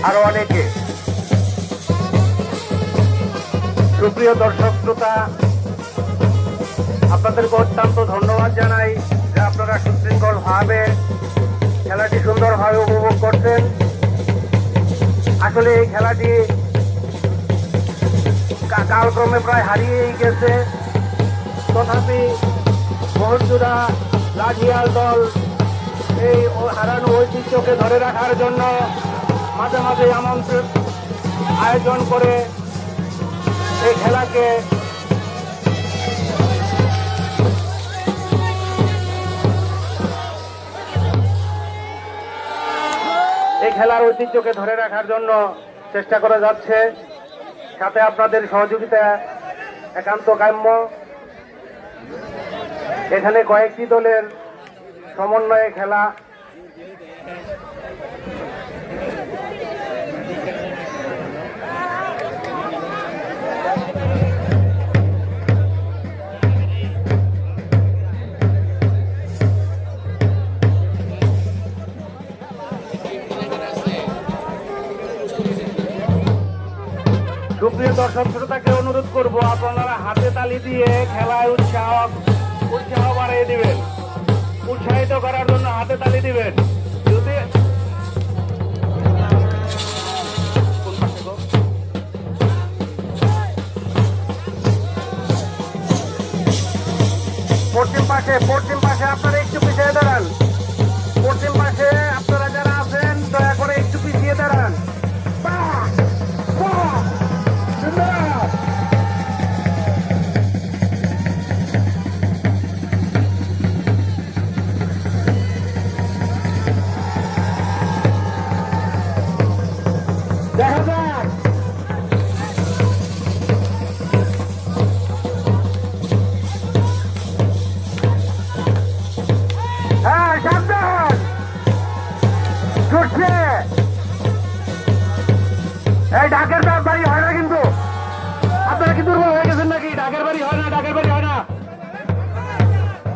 আরো অনেকে। সুপ্রিয় দর্শক শ্রোতা, আপনাদেরকে অত্যন্ত ধন্যবাদ জানাই যে আপনারা সুশৃঙ্খল ভাবে খেলাটি সুন্দরভাবে উপভোগ করছেন। আসলে এই খেলাটি কালক্রমে প্রায় হারিয়েই গেছে, তথাপি মোহনজুরা লাঠিয়াল দল এই হারানো ঐতিহ্যকে ধরে রাখার জন্য মাঝে মাঝে আমন্ত্রণ আয়োজন করে এই খেলাকে খেলার ঐতিহ্যকে ধরে রাখার জন্য চেষ্টা করা যাচ্ছে। সাথে আপনাদের সহযোগিতা একান্ত কাম্য। এখানে কয়েকটি দলের সমন্বয়ে খেলা। সুপ্রিয় দর্শক শ্রোতাকে অনুরোধ করবো, আপনারা হাতে তালি দিয়ে খেলায় উৎসাহ বাড়িয়ে দিবেন। উৎসাহিত করার জন্য হাতে তালি দিবেন। যদি পশ্চিম পাশে আপনারা একটু পিছিয়ে দাঁড়ান। পশ্চিম পাশে আপনারা যারা আছেন দয়া করে একটু পিছিয়ে দাঁড়ান। দেখা যাক। হ্যাঁ, সাবধান ছুটছে। এই ডাকের বাড়ি হয় না কিন্তু। আপনারা কি দুর্বল হয়ে গেছেন নাকি? ডাকের বাড়ি হয় না, ডাকের বাড়ি হয় না।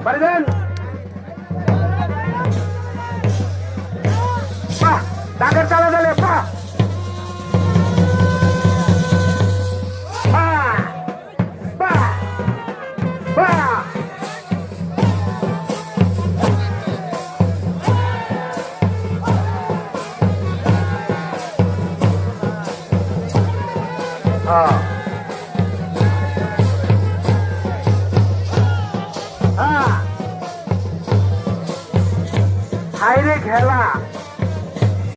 বাড়ি দেন। বাহ, ডাকের চালা দিলে বাহ। Ah.